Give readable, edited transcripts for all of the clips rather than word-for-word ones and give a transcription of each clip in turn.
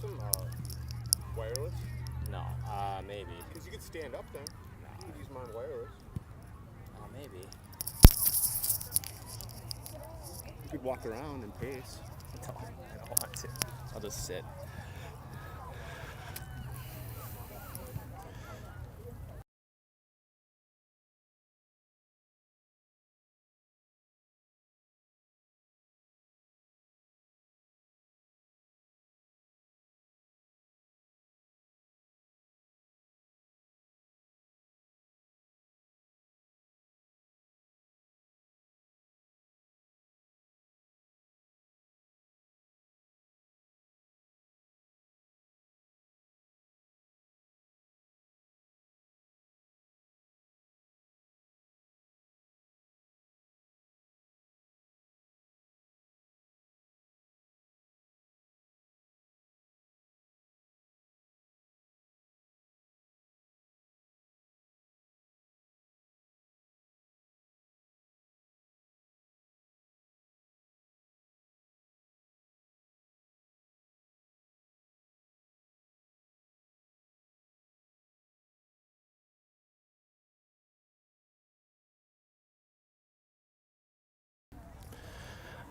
want some wireless? No, maybe. Because you could stand up then. No. You could use mine wireless. Maybe. You could walk around and pace. No, I don't want to. I'll just sit.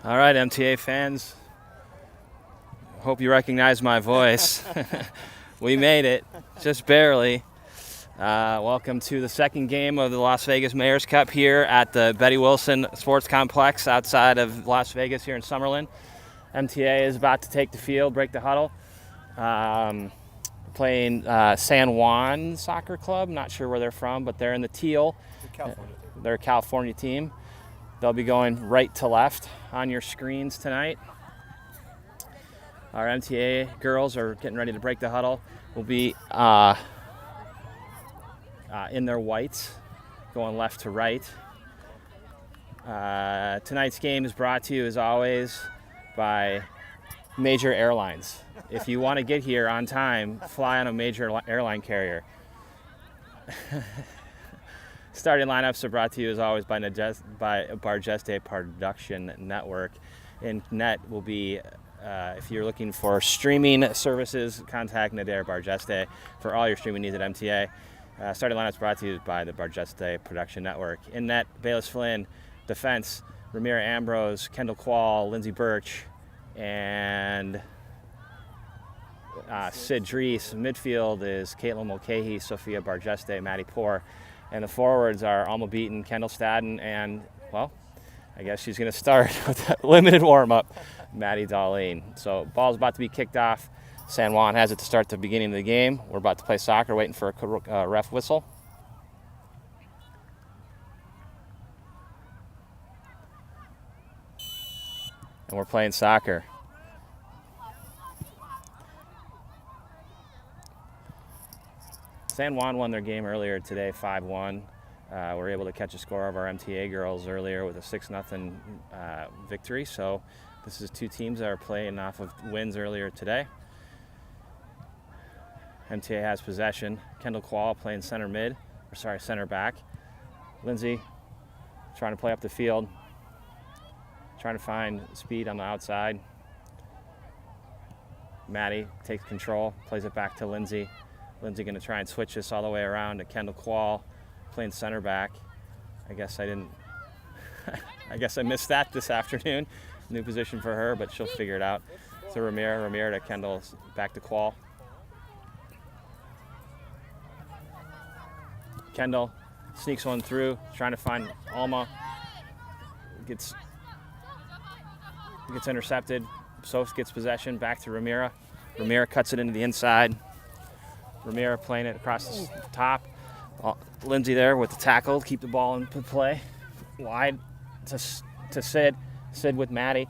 All right, MTA fans. Hope you recognize my voice. We made it, just barely. Welcome to the second game of the Las Vegas Mayor's Cup here at the Betty Wilson Sports Complex outside of Las Vegas here in Summerlin. MTA is about to take the field, break the huddle. Playing San Juan Soccer Club. Not sure where they're from, but they're in the teal. They're a California team. They'll be going right to left on your screens tonight. Our MTA girls are getting ready to break the huddle. We'll be in their whites, going left to right. Tonight's game is brought to you, as always, by major airlines. If you want to get here on time, fly on a major airline carrier. Starting lineups are brought to you, as always, by Bargeste Production Network. And net will be, if you're looking for streaming services, contact Nader Bargeste for all your streaming needs at MTA. Starting lineups brought to you by the Bargeste Production Network. In net, Bayless Flynn, defense, Ramira Ambrose, Kendall Quall, Lindsey Birch, and Sid Drees. Midfield is Caitlin Mulcahy, Sophia Bargeste, Maddie Poor. And the forwards are Alma Beaton, Kendall Stadden, and, well, I guess she's going to start with a limited warm-up, Maddie Darlene. So ball's about to be kicked off. San Juan has it to start the beginning of the game. We're about to play soccer, waiting for a ref whistle. And we're playing soccer. San Juan won their game earlier today, 5-1. We were able to catch a score of our MTA girls earlier with a 6-0 victory. So this is two teams that are playing off of wins earlier today. MTA has possession. Kendall Quall playing center back. Lindsay trying to play up the field, trying to find speed on the outside. Maddie takes control, plays it back to Lindsay. Lindsay going to try and switch this all the way around to Kendall Quall, playing center back. I guess I missed that this afternoon. New position for her, but she'll figure it out. So Ramira to Kendall, back to Quall. Kendall sneaks one through, trying to find Alma. Gets intercepted. Soph gets possession, back to Ramira. Ramira cuts it into the inside. Ramira playing it across the top. Lindsay there with the tackle, keep the ball in play. Wide to Sid. Sid with Maddie.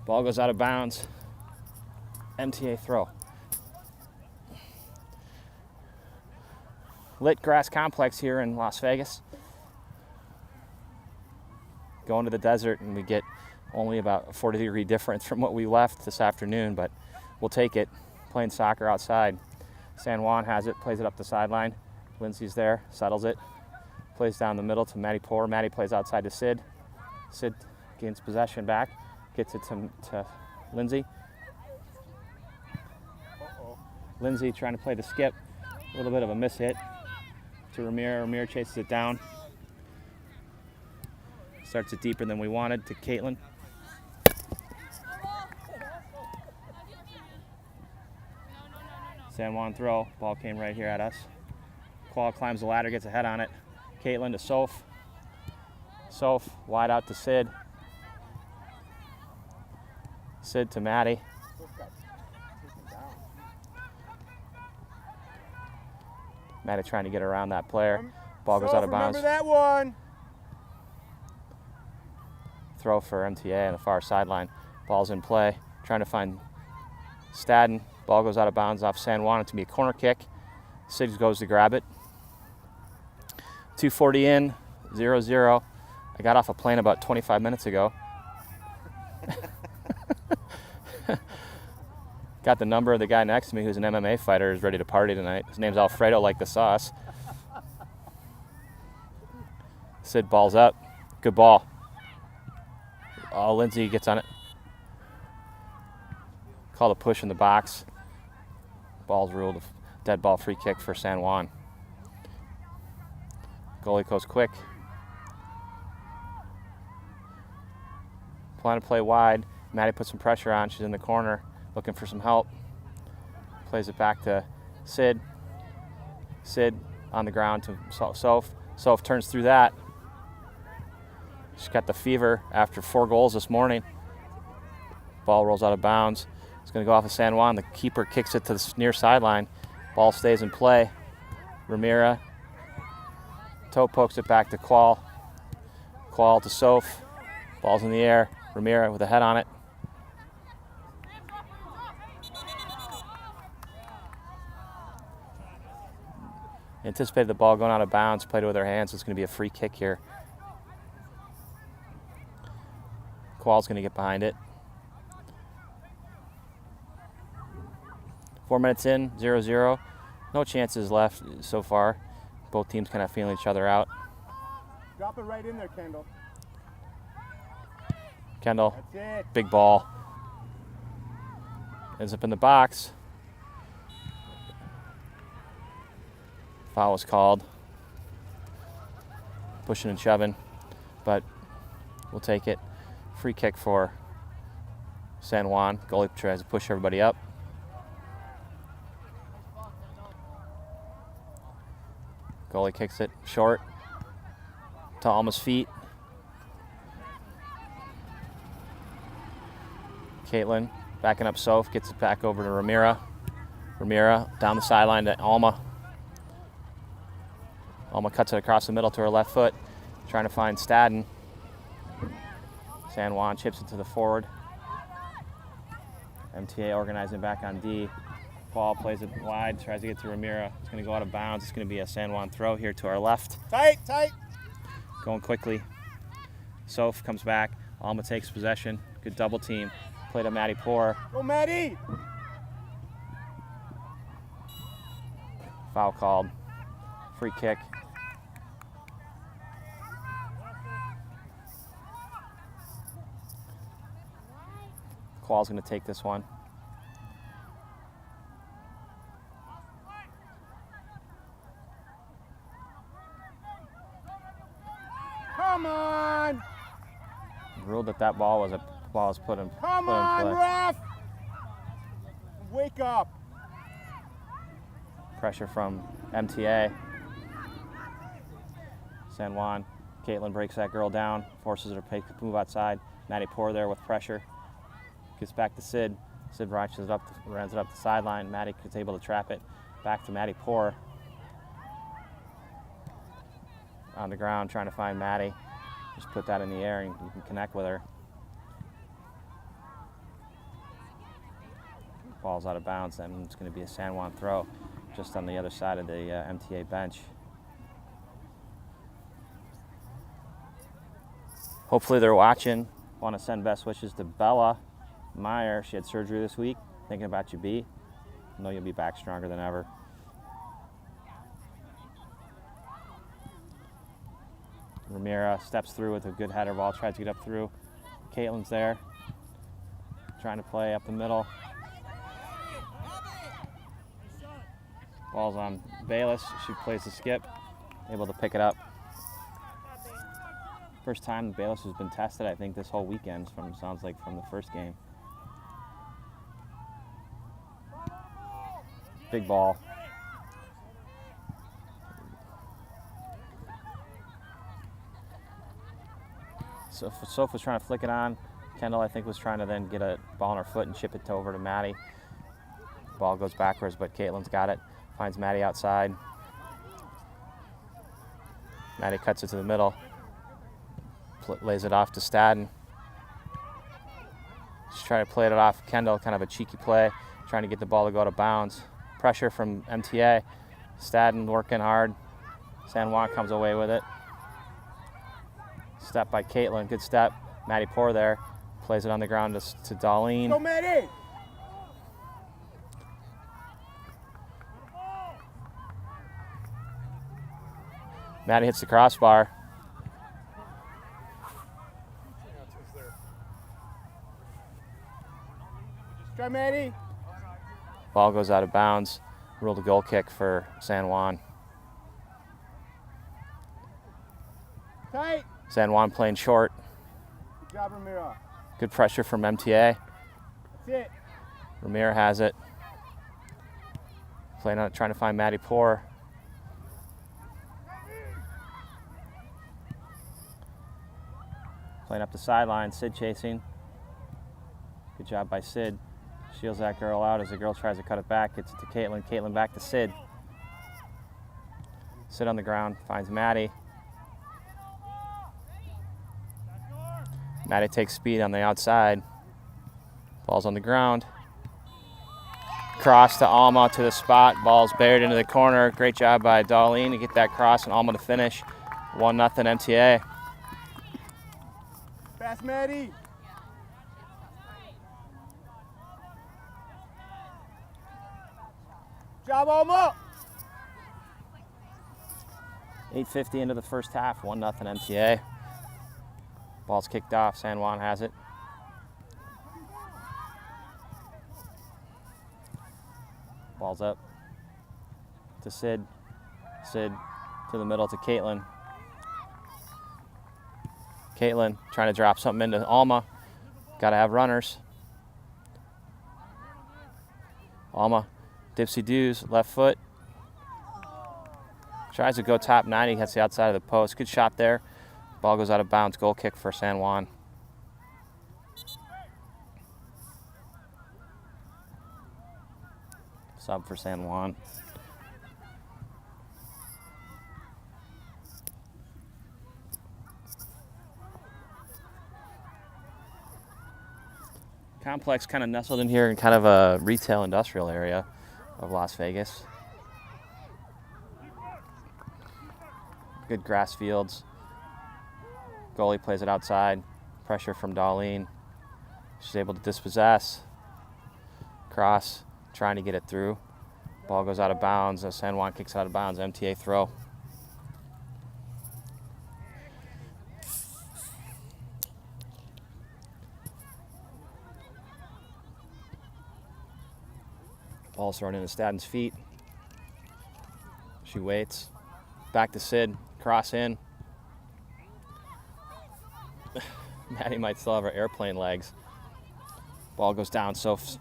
Ball goes out of bounds. MTA throw. Lit grass complex here in Las Vegas. Going to the desert, and we get only about a 40-degree difference from what we left this afternoon, but we'll take it. Playing soccer outside. San Juan has it, plays it up the sideline. Lindsay's there, settles it. Plays down the middle to Maddie Poor. Maddie plays outside to Sid. Sid gains possession back. Gets it to Lindsay. Lindsay trying to play the skip. A little bit of a miss hit to Ramira. Ramira chases it down. Starts it deeper than we wanted to Caitlin. San Juan throw. Ball came right here at us. Qual climbs the ladder, gets a head on it. Caitlin to Soph. Soph wide out to Sid. Sid to Maddie. Maddie trying to get around that player. Ball goes out of bounds. Remember that one. Throw for MTA on the far sideline. Ball's in play. Trying to find Stadden. Ball goes out of bounds off San Juan. It's going to be a corner kick. Sid goes to grab it. 2:40 in, 0-0. I got off a plane about 25 minutes ago. Got the number of the guy next to me who's an MMA fighter, who's ready to party tonight. His name's Alfredo, like the sauce. Sid balls up. Good ball. Oh, Lindsay gets on it. Called a push in the box. Ball's ruled a dead ball free kick for San Juan. Goalie goes quick. Plan to play wide. Maddie puts some pressure on. She's in the corner looking for some help. Plays it back to Sid. Sid on the ground to Soph. Soph turns through that. She's got the fever after 4 goals this morning. Ball rolls out of bounds. It's going to go off of San Juan. The keeper kicks it to the near sideline. Ball stays in play. Ramira. Toe pokes it back to Qual. Qual to Soph. Ball's in the air. Ramira with a head on it. Anticipated the ball going out of bounds. Played it with her hands. It's going to be a free kick here. Qual's going to get behind it. 4 minutes in, 0-0. No chances left so far. Both teams kind of feeling each other out. Drop it right in there, Kendall. Kendall, That's it. big ball. Ends up in the box. Foul was called. Pushing and shoving, but we'll take it. Free kick for San Juan. Goalie tries to push everybody up. Goalie kicks it short to Alma's feet. Caitlin backing up Soph, gets it back over to Ramira. Ramira down the sideline to Alma. Alma cuts it across the middle to her left foot, trying to find Stadden. San Juan chips it to the forward. MTA organizing back on D. Paul plays it wide, tries to get to Ramira. It's going to go out of bounds. It's going to be a San Juan throw here to our left. Tight, tight. Going quickly. Soph comes back. Alma takes possession. Good double team. Play to Maddie Poor. Go, Maddie. Foul called. Free kick. Qual's going to take this one. Come on. Ruled that ball was put in Come play. on, ref. Wake up. Pressure from MTA. San Juan. Caitlin breaks that girl down, forces her to move outside. Maddie Poor there with pressure. Gets back to Sid. Sid runs it up the sideline. Maddie is able to trap it. Back to Maddie Poor. On the ground trying to find Maddie. Just put that in the air and you can connect with her. Ball's out of bounds, and it's going to be a San Juan throw just on the other side of the MTA bench. Hopefully they're watching. Want to send best wishes to Bella Meyer. She had surgery this week. Thinking about you, B. I know you'll be back stronger than ever. Ramira steps through with a good header ball, tries to get up through. Caitlin's there. trying to play up the middle. Ball's on Bayless. She plays the skip, able to pick it up. First time Bayless has been tested, I think, this whole weekend. Sounds like from the first game. Big ball. So Soph was trying to flick it on. Kendall, I think, was trying to then get a ball on her foot and chip it over to Maddie. Ball goes backwards, but Caitlin's got it. Finds Maddie outside. Maddie cuts it to the middle. Lays it off to Stadden. She's trying to play it off Kendall, kind of a cheeky play, trying to get the ball to go to bounds. Pressure from MTA. Stadden working hard. San Juan comes away with it. Step by Caitlin, good step. Maddie Poor there. Plays it on the ground to Darlene. Go, Maddie! Maddie hits the crossbar. Try, Maddie. Ball goes out of bounds. Ruled a goal kick for San Juan. Tight. San Juan playing short. Good job, Ramiro. Good pressure from MTA. That's it. Ramiro has it. Playing on it, trying to find Maddie Poor. Playing up the sideline, Sid chasing. Good job by Sid. Shields that girl out as the girl tries to cut it back. Gets it to Caitlin. Caitlin back to Sid. Sid on the ground, finds Maddie. Maddie takes speed on the outside. Ball's on the ground. Cross to Alma to the spot. Ball's buried into the corner. Great job by Darlene to get that cross and Alma to finish. 1-0 MTA. Fast, Maddie. Job, Alma. 8:50 into the first half. 1-0 MTA. Ball's kicked off. San Juan has it. Ball's up to Sid. Sid to the middle to Caitlin. Caitlin trying to drop something into Alma. Got to have runners. Alma, dipsy doos, left foot. Tries to go top 90, hits the outside of the post. Good shot there. Ball goes out of bounds. Goal kick for San Juan. Sub for San Juan. Complex kind of nestled in here in kind of a retail industrial area of Las Vegas. Good grass fields. Goalie plays it outside. Pressure from Darlene. She's able to dispossess. Cross, trying to get it through. Ball goes out of bounds. San Juan kicks out of bounds. MTA throw. Ball's thrown into Stadden's feet. She waits. Back to Sid. Cross in. Maddie might still have her airplane legs. Ball goes down. Soph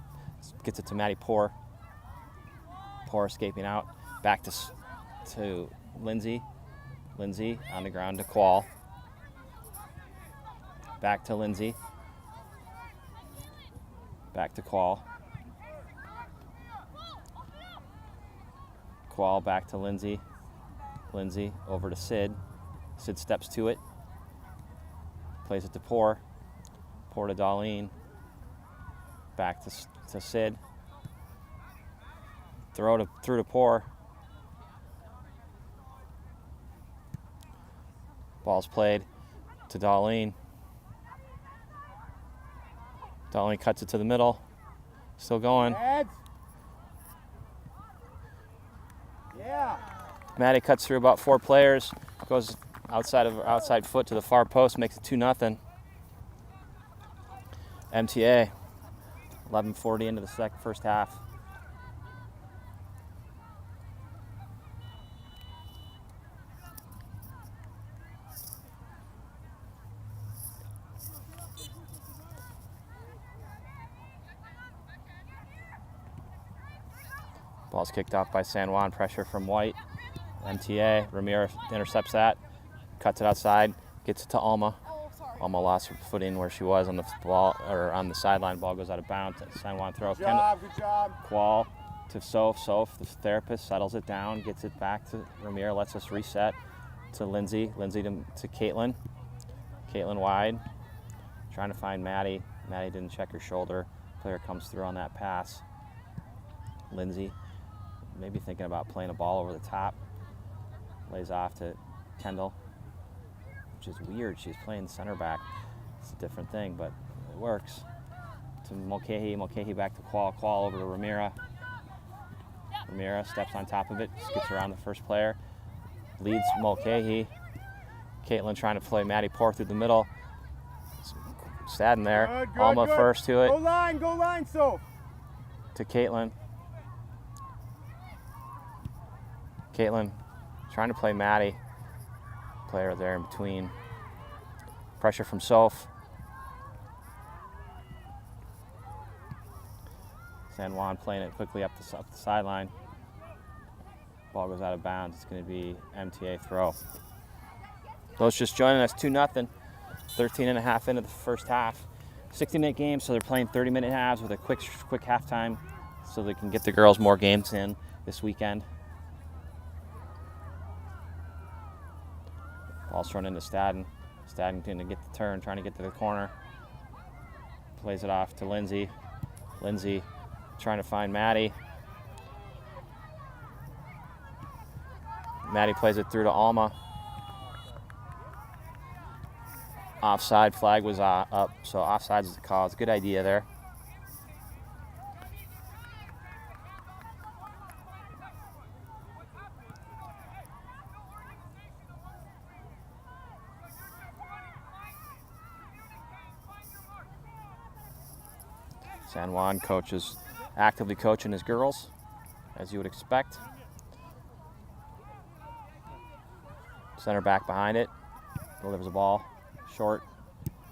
gets it to Maddie Poor. Poor escaping out. Back to Lindsay. Lindsay on the ground to Qual. Back to Lindsay. Back to Qual. Qual back to Lindsay. Lindsay over to Sid. Sid steps to it. Plays it to Poor. Poor to Darlene. Back to Sid. Through to Poor. Ball's played to Darlene. Darlene cuts it to the middle. Still going. Heads. Yeah. Maddie cuts through about 4 players. Goes outside foot to the far post. Makes it 2-0. MTA 11:40 into the first half. Ball's kicked off by San Juan. Pressure from White. MTA. Ramiro intercepts that. Cuts it outside. Gets it to Alma. Alma lost her footing where she was on the ball or on the sideline. Ball goes out of bounds. San Juan throw. Good job, good job. Qual to Soph. Soph, the therapist, settles it down. Gets it back to Ramiro. Lets us reset to Lindsay. Lindsay to Caitlin. Caitlin wide. Trying to find Maddie. Maddie didn't check her shoulder. Player comes through on that pass. Lindsay. Maybe thinking about playing a ball over the top. Lays off to Kendall, which is weird. She's playing center back. It's a different thing, but it works. To Mulcahy. Mulcahy back to Qual. Qual over to Ramira. Ramira steps on top of it. Skips around the first player. Leads Mulcahy. Caitlin trying to play Maddie Poor through the middle. Stadden there. Good, good, Alma good. first to it. Go line, Soph. To Caitlin. Caitlin trying to play Maddie. Player there in between. Pressure from Soph. San Juan playing it quickly up the sideline. Ball goes out of bounds. It's going to be MTA throw. Those just joining us, 2-0. 13.5 into the first half. 60-minute game, so they're playing 30-minute halves with a quick halftime so they can get the girls more games in this weekend. Ball's thrown into Stadden. Stadden going to get the turn, trying to get to the corner. Plays it off to Lindsay. Lindsay trying to find Maddie. Maddie plays it through to Alma. Offside flag was up, so offsides is the call. It's a good idea there. San Juan coach is actively coaching his girls, as you would expect. Center back behind it, delivers a ball, short.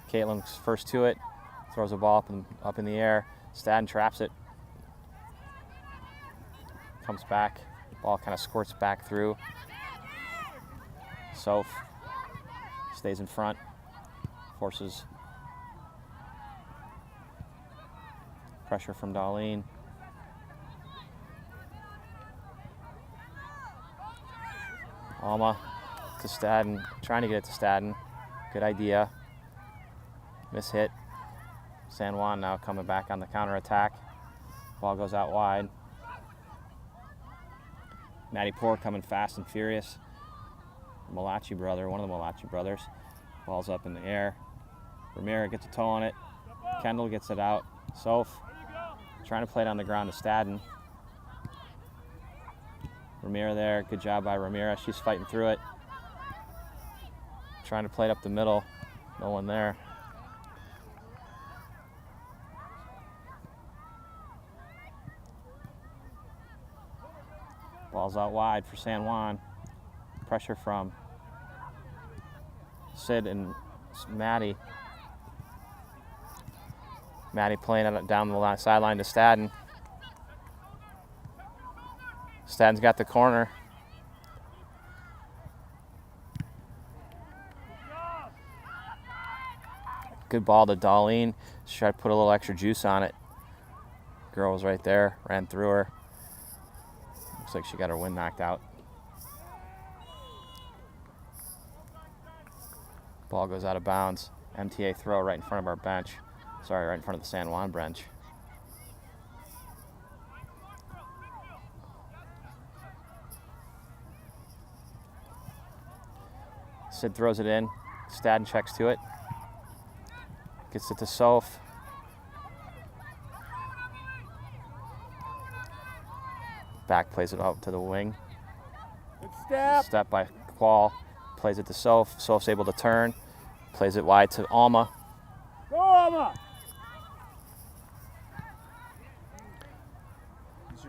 Caitlin's first to it, throws the ball up in the air. Stadden traps it, comes back, ball kind of squirts back through. Soph stays in front, forces pressure from Darlene. Alma to Stadden, trying to get it to Stadden. Good idea. Miss hit. San Juan now coming back on the counterattack. Ball goes out wide. Maddie Poor coming fast and furious. Malachi brother, one of the Malachi brothers. Ball's up in the air. Ramiro gets a toe on it. Kendall gets it out. Soph trying to play it on the ground to Stadden. Ramiro there, good job by Ramiro. She's fighting through it. Trying to play it up the middle. No one there. Ball's out wide for San Juan. Pressure from Sid and Maddie. Maddie playing it down the sideline to Stadden. Stadden's got the corner. Good ball to Darlene. She tried to put a little extra juice on it. Girl was right there, ran through her. Looks like she got her wind knocked out. Ball goes out of bounds. MTA throw right in front of our bench. Sorry, right in front of the San Juan bench. Sid throws it in. Stadden checks to it. Gets it to Soph. Back plays it out to the wing. Good step. Step by Qual. Plays it to Soph. Soph's able to turn. Plays it wide to Alma. Go, Alma.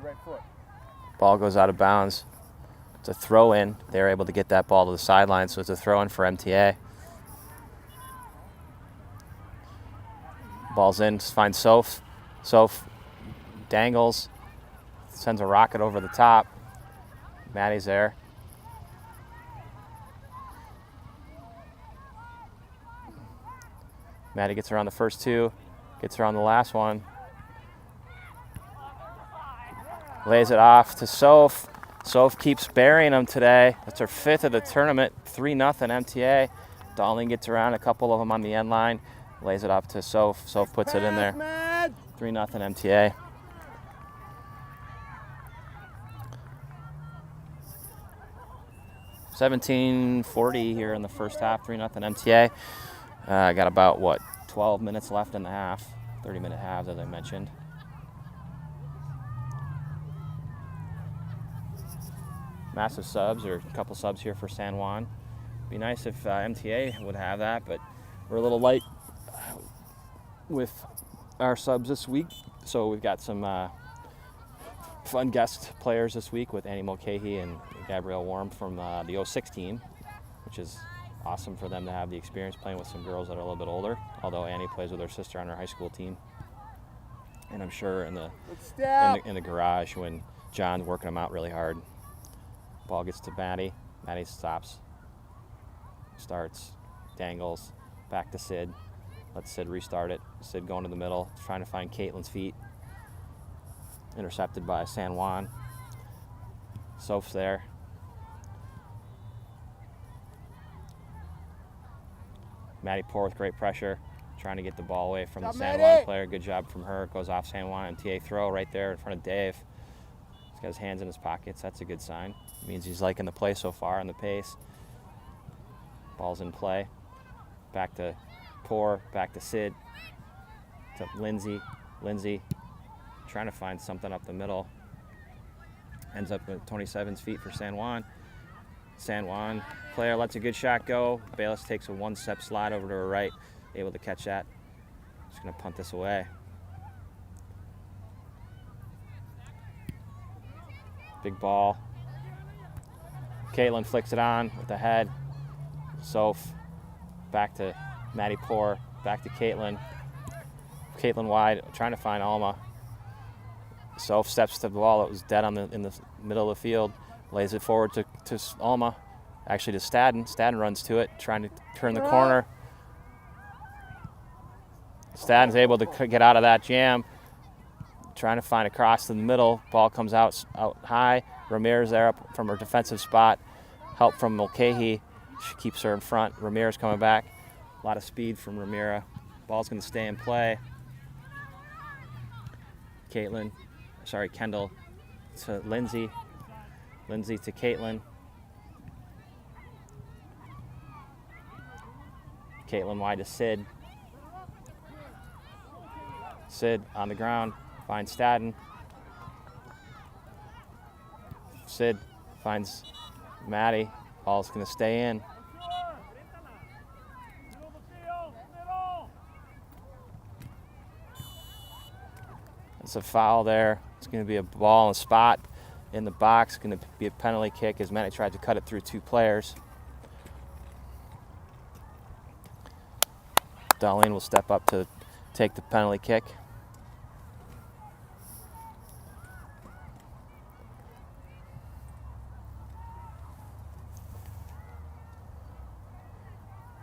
your right foot. Ball goes out of bounds. It's a throw in. They were able to get that ball to the sideline, so it's a throw in for MTA. Ball's in, finds Soph. Soph dangles, sends a rocket over the top. Maddie's there. Maddie gets her on the first two, gets her on the last one. Lays it off to Soph. Soph keeps burying them today. That's her 5th of the tournament, 3-0 MTA. Darling gets around a couple of them on the end line. Lays it off to Soph. Soph puts it in there. 3-0 MTA. $17:40 here in the first half, 3-0 MTA. Got about, 12 minutes left in the half. 30-minute halves, as I mentioned. Massive subs, or a couple subs here for San Juan. Be nice if MTA would have that, but we're a little light with our subs this week. So we've got some fun guest players this week with Annie Mulcahy and Gabrielle Warm from the 06 team, which is awesome for them to have the experience playing with some girls that are a little bit older, although Annie plays with her sister on her high school team. And I'm sure in the garage when John's working them out really hard. Ball gets to Maddie. Maddie stops, starts, dangles, back to Sid. Lets Sid restart it. Sid going to the middle, trying to find Caitlin's feet. Intercepted by San Juan. Soph's there. Maddie Poor with great pressure, trying to get the ball away from the San Juan player. Good job from her. It goes off San Juan. MTA throw right there in front of Dave. He's got his hands in his pockets. That's a good sign. It means he's liking the play so far and the pace. Ball's in play. Back to Poor, back to Sid, to Lindsay. Lindsay trying to find something up the middle. Ends up with 27's feet for San Juan. San Juan player lets a good shot go. Bayless takes a one-step slide over to her right, able to catch that. Just going to punt this away. Big ball. Caitlin flicks it on with the head. Soph back to Maddie Poor, back to Caitlin. Caitlin wide, trying to find Alma. Soph steps to the ball that was dead in the middle of the field, lays it forward to Alma, actually to Stadden. Stadden runs to it, trying to turn the corner. Stadden's able to get out of that jam, trying to find a cross to the middle. Ball comes out high. Ramirez there up from her defensive spot. Help from Mulcahy. She keeps her in front. Ramirez coming back. A lot of speed from Ramira. Ball's going to stay in play. Kendall to Lindsay. Lindsay to Caitlin. Caitlin wide to Sid. Sid on the ground, finds Stadden. Sid finds Maddie. Ball's going to stay in. It's a foul there. It's going to be a ball and spot in the box. Going to be a penalty kick as Maddie tried to cut it through two players. Darlene will step up to take the penalty kick.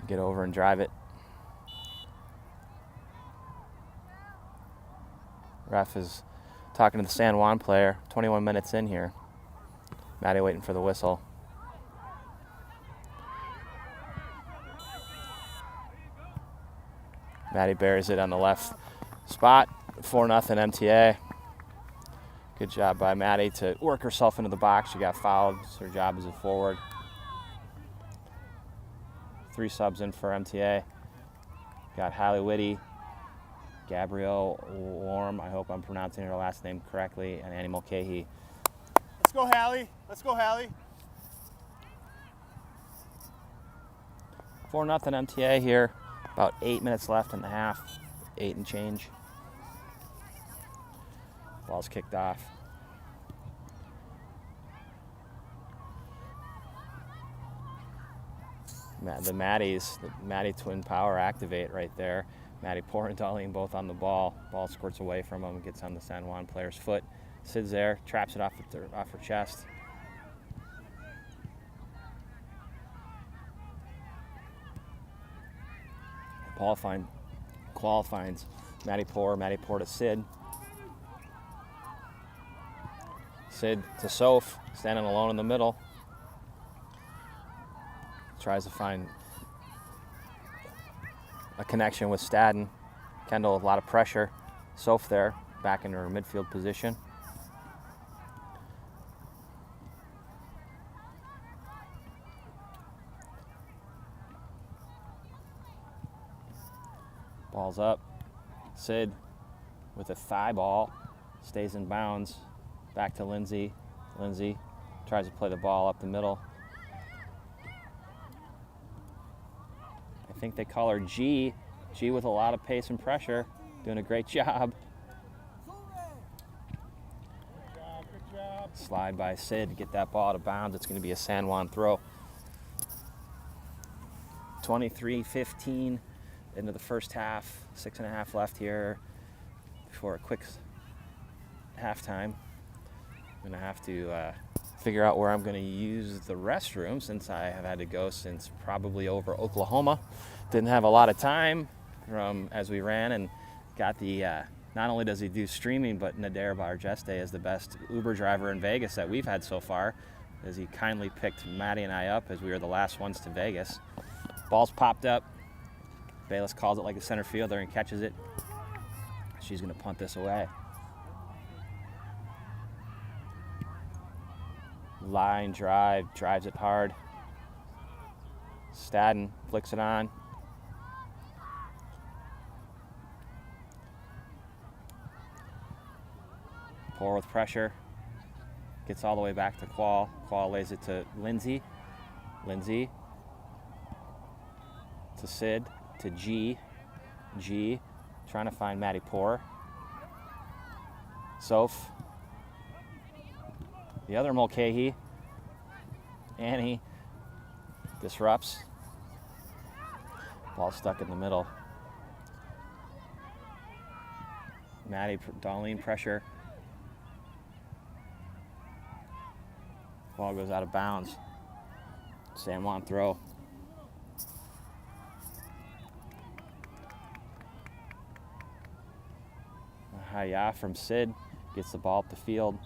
Get over and drive it. Ref is talking to the San Juan player. 21 minutes in here. Maddie waiting for the whistle. Maddie buries it on the left spot. 4-0 MTA. Good job by Maddie to work herself into the box. She got fouled. So her job as a forward. 3 subs in for MTA. Got Hallie Whitty, Gabrielle Warm, I hope I'm pronouncing her last name correctly, and Annie Mulcahy. Let's go, Hallie. Let's go, Hallie. 4-0 MTA here. About 8 minutes left in the half. 8 and change. Ball's kicked off. The Maddie twin power activate right there. Maddie Poor and Darlene both on the ball. Ball squirts away from him, gets on the San Juan player's foot. Sid's there, traps it off her chest. Paul finds Maddie Poor to Sid. Sid to Soph, standing alone in the middle. Tries to find a connection with Stadden. Kendall with a lot of pressure. Soph there, back in her midfield position. Ball's up. Sid with a thigh ball, stays in bounds. Back to Lindsay. Lindsay tries to play the ball up the middle. I think they call her G. G with a lot of pace and pressure, doing a great job. Good job. Slide by Sid to get that ball out of bounds. It's going to be a San Juan throw. 23-15 into the first half. 6.5 left here before a quick halftime. I'm going to have to figure out where I'm going to use the restroom since I have had to go since probably over Oklahoma. Didn't have a lot of time as we ran and got the, not only does he do streaming, but Nader Barjeste is the best Uber driver in Vegas that we've had so far, as he kindly picked Maddie and I up as we were the last ones to Vegas. Ball's popped up. Bayless calls it like a center fielder and catches it. She's going to punt this away. Line drive, drives it hard. Stadden flicks it on. Poor with pressure. Gets all the way back to Qual. Qual lays it to Lindsay. Lindsay to Sid, to G. G trying to find Maddie Poor. Soph. The other Mulcahy, Annie, disrupts. Ball stuck in the middle. Maddie, Darlene pressure. Ball goes out of bounds. San Juan throw. Hiya from Sid gets the ball up the field.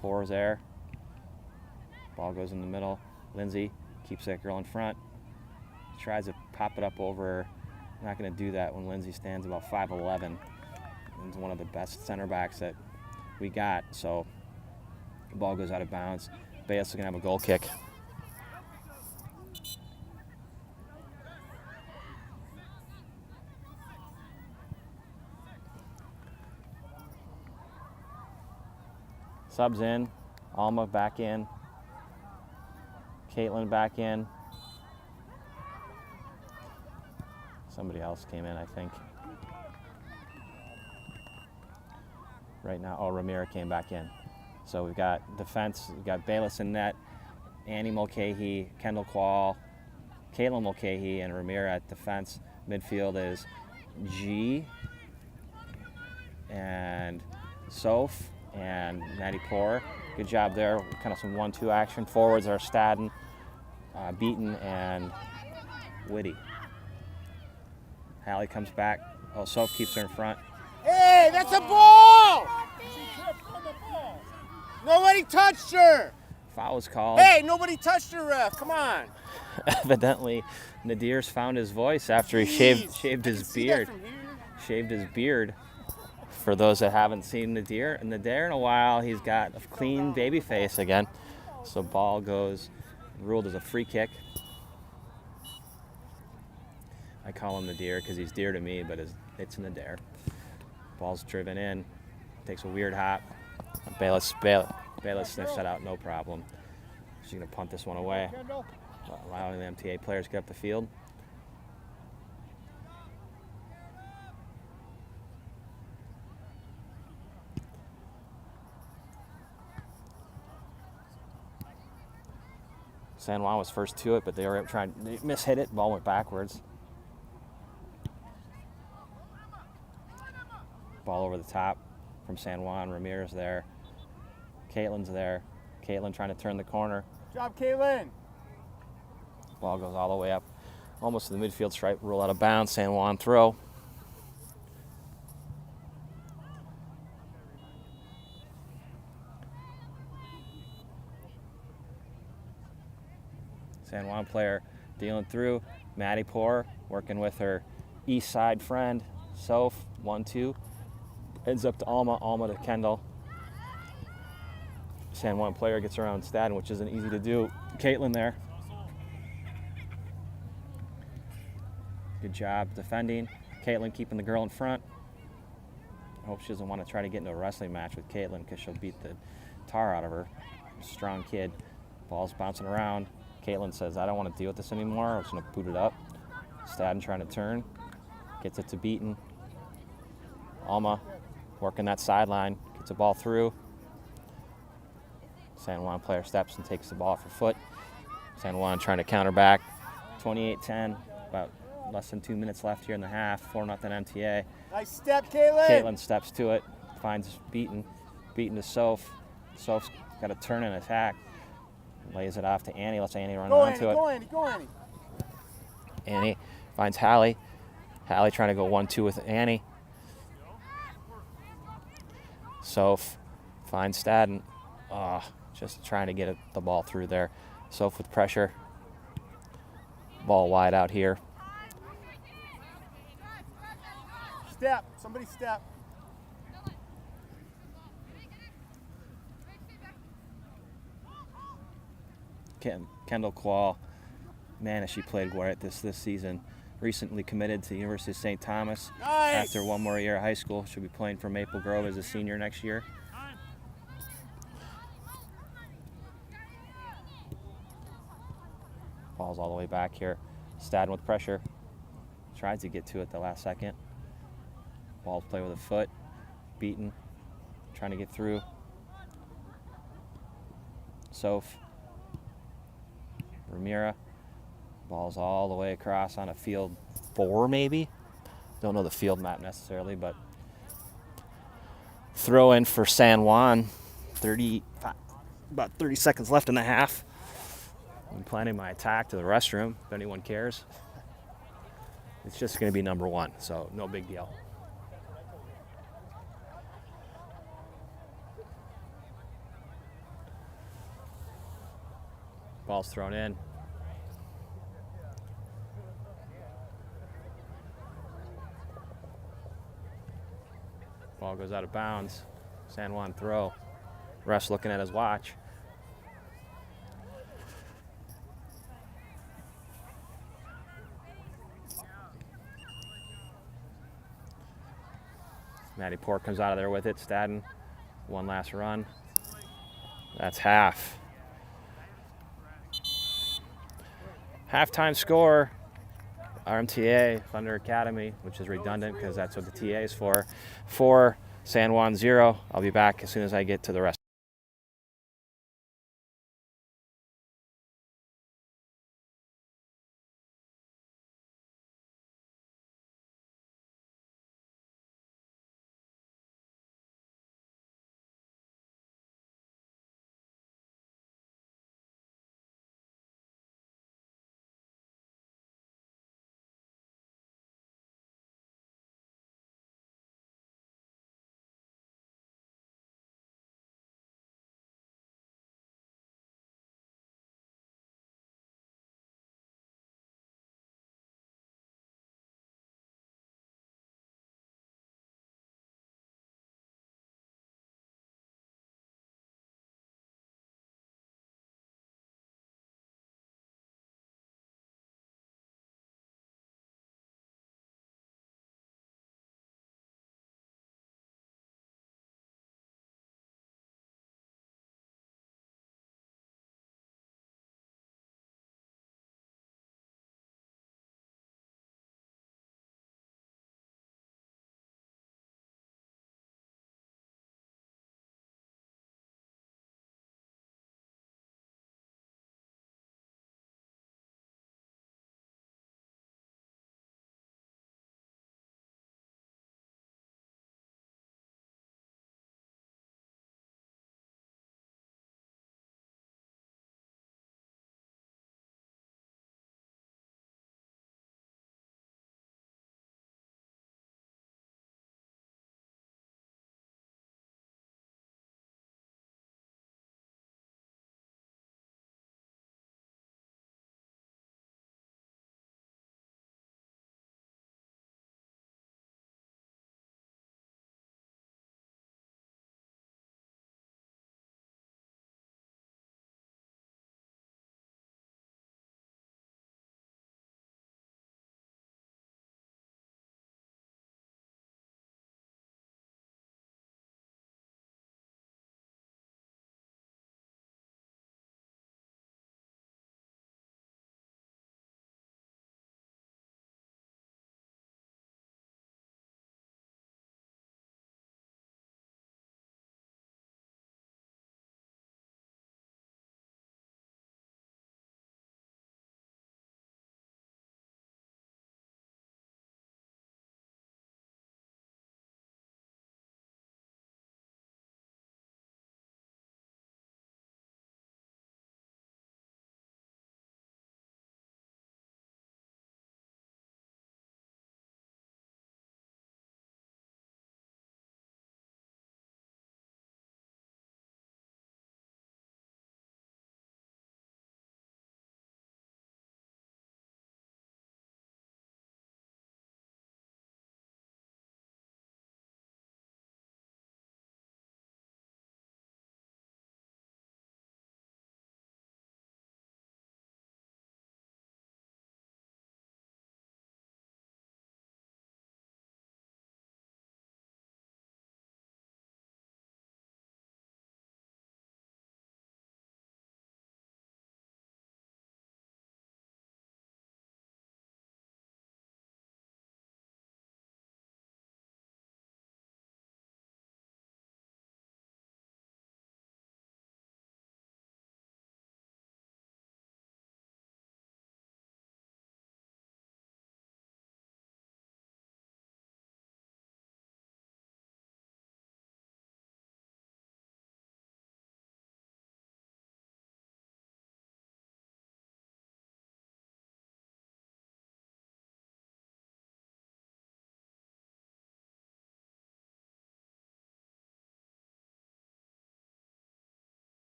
Pours there. Ball goes in the middle. Lindsay keeps that girl in front. Tries to pop it up over her. Not going to do that when Lindsay stands about 5'11". He's one of the best center backs that we got. So the ball goes out of bounds. Bayless is going to have a goal kick. Subs in, Alma back in, Caitlin back in. Somebody else came in, I think. Right now, oh, Ramira came back in. So we've got defense, we've got Bayless in net, Annie Mulcahy, Kendall Qual, Caitlin Mulcahy, and Ramira at defense. Midfield is G and Soph and Maddie Poor. Good job there. Kind of some 1-2 action. Forwards are Stadden, Beaton, and Whitty. Hallie comes back. Oh, Soph keeps her in front. Hey, that's a ball! Nobody touched her! Foul was called. Hey, nobody touched her, ref. Come on. Evidently, Nadir's found his voice after he shaved his beard. Shaved his beard. For those that haven't seen Nadir in a while, he's got a clean baby face again. So ball goes, ruled as a free kick. I call him Nadir because he's dear to me, but it's Nadir. Ball's driven in, takes a weird hop. Bayless sniffs that out, no problem. She's gonna punt this one away, allowing the MTA players to get up the field. San Juan was first to it, but they mishit it. Ball went backwards. Ball over the top from San Juan. Ramirez there. Caitlin's there. Caitlin trying to turn the corner. Good job, Caitlin. Ball goes all the way up, almost to the midfield stripe. Roll out of bounds. San Juan throw. San Juan player dealing through. Maddie Poor working with her east side friend, Soph. 1-2. Ends up to Alma. Alma to Kendall. San Juan player gets around Stadden, which isn't easy to do. Caitlin there. Good job defending. Caitlin keeping the girl in front. I hope she doesn't want to try to get into a wrestling match with Caitlin because she'll beat the tar out of her. Strong kid. Ball's bouncing around. Caitlin says, I don't want to deal with this anymore. I'm just going to boot it up. Stadden trying to turn. Gets it to Beaton. Alma working that sideline. Gets the ball through. San Juan player steps and takes the ball off her foot. San Juan trying to counter back. 28-10. About less than 2 minutes left here in the half. 4-0 MTA. Nice step, Caitlin. Caitlin steps to it. Finds Beaton. Beaton to Soph. Soph's got to turn and attack. Lays it off to Annie. Lets Annie run onto it. Go, Annie. Go, Annie. Annie finds Hallie. Hallie trying to go 1-2 with Annie. Soph finds Stadden. Just trying to get the ball through there. Soph with pressure. Ball wide out here. Step. Somebody step. Kendall Quall, man, has she played great this season. Recently committed to the University of St. Thomas. Nice. After one more year of high school. She'll be playing for Maple Grove as a senior next year. Ball's all the way back here. Stadden with pressure. Tries to get to it the last second. Ball's played with a foot. Beaten. Trying to get through. Soph. Ramira. Ball's all the way across on a field 4 maybe. Don't know the field map necessarily, but throw in for San Juan. About 30 seconds left in the half. I'm planning my attack to the restroom if anyone cares. It's just going to be number 1, so no big deal. Ball's thrown in. Ball goes out of bounds. San Juan throw. Ref's looking at his watch. Maddie Poor comes out of there with it. Stadden, one last run. That's half. Halftime score, RMTA, Thunder Academy, which is redundant because that's what the TA is for. 4, San Juan 0. I'll be back as soon as I get to the rest.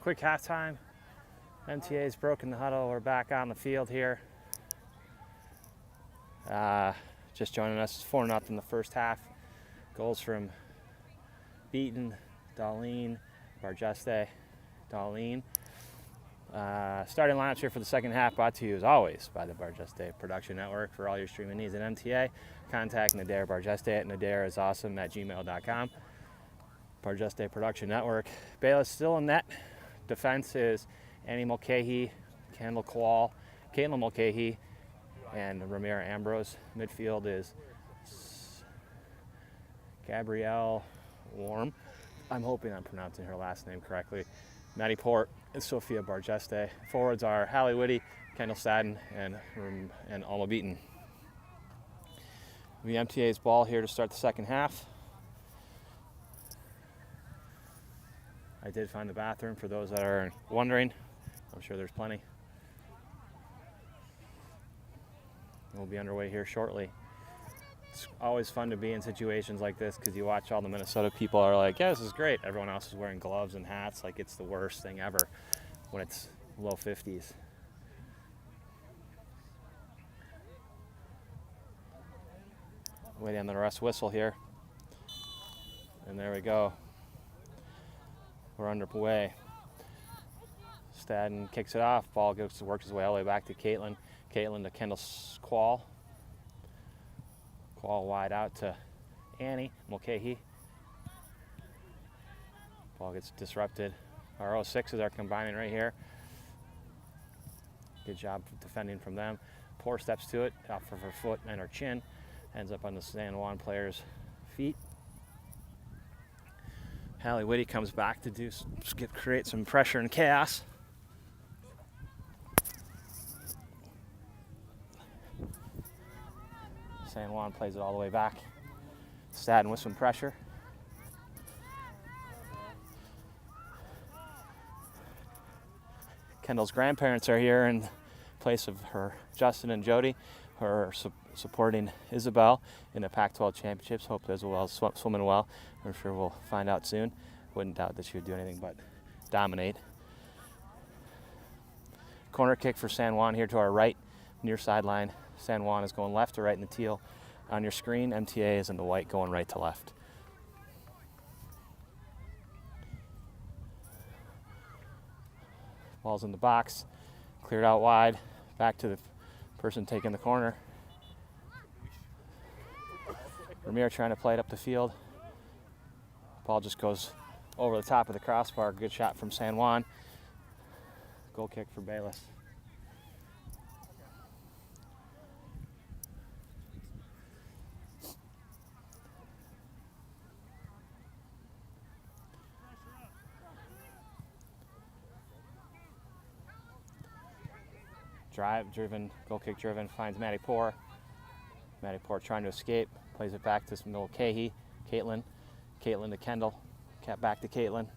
Quick halftime. MTA's broken the huddle. We're back on the field here. Just joining us, 4-0 the first half. Goals from Beaton, Darlene, Bargeste, Darlene. Starting lineups here for the second half, brought to you as always by the Bargeste Production Network. For all your streaming needs at MTA, contact Nader Bargeste at naderisawesome@gmail.com. Bargeste Production Network. Bayless still in net. Defense is Annie Mulcahy, Kendall Kowal, Caitlin Mulcahy, and Ramira Ambrose. Midfield is Gabrielle Warm. I'm hoping I'm pronouncing her last name correctly. Maddie Port and Sophia Bargeste. Forwards are Hallie Whitty, Kendall Staden, and Alma Beaton. The MTA's ball here to start the second half. I did find the bathroom for those that are wondering. I'm sure there's plenty. We'll be underway here shortly. It's always fun to be in situations like this because you watch all the Minnesota people are like, yeah, this is great. Everyone else is wearing gloves and hats like it's the worst thing ever when it's low 50s. Waiting on the rest whistle here. And there we go. We're underway. Staden kicks it off. Ball works his way all the way back to Caitlin. Caitlin to Kendall Quall. Quall wide out to Annie Mulcahy. Ball gets disrupted. Our 06s are combining right here. Good job defending from them. Poor steps to it off of her foot and her chin. Ends up on the San Juan player's feet. Hallie Whitty comes back to create some pressure and chaos. San Juan plays it all the way back. Staden with some pressure. Kendall's grandparents are here in place of her Justin and Jody, who are supporting Isabel in the Pac-12 championships. Hope as well swimming well. I'm sure we'll find out soon. Wouldn't doubt that she would do anything but dominate. Corner kick for San Juan here to our right, near sideline. San Juan is going left to right in the teal on your screen. MTA is in the white going right to left. Ball's in the box, cleared out wide, back to the person taking the corner. Ramir trying to play it up the field. Ball just goes over the top of the crossbar. Good shot from San Juan. Goal kick for Bayless. Driven, goal kick driven, finds Maddie Poor. Maddie Poor trying to escape, plays it back to Mulcahy. Caitlin to Kendall, back to Caitlin.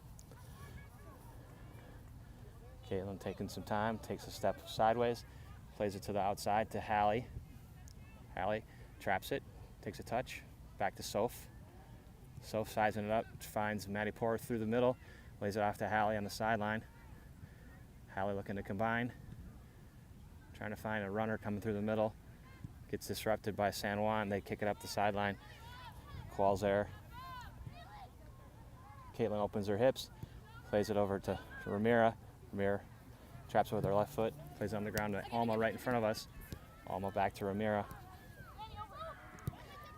Caitlin taking some time, takes a step sideways, plays it to the outside to Hallie. Hallie traps it, takes a touch, back to Soph. Soph sizing it up, finds Maddie Poor through the middle, lays it off to Hallie on the sideline. Hallie looking to combine. Trying to find a runner coming through the middle. Gets disrupted by San Juan. They kick it up the sideline. Quall's there. Caitlin opens her hips. Plays it over to Ramira. Ramira traps it with her left foot. Plays it on the ground to Alma right in front of us. Alma back to Ramira.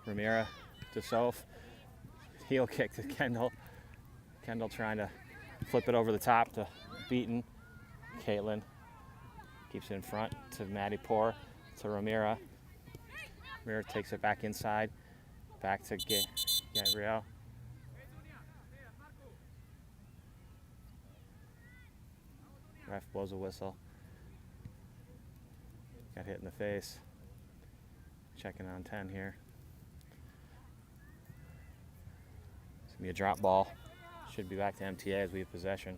Ramira to Soph. Heel kick to Kendall. Kendall trying to flip it over the top to Beaton. Caitlin keeps it in front to Maddie Poor, to Ramira. Ramira takes it back inside, back to Gabrielle. Ref blows a whistle. Got hit in the face. Checking on 10 here. It's gonna be a drop ball. Should be back to MTA as we have possession.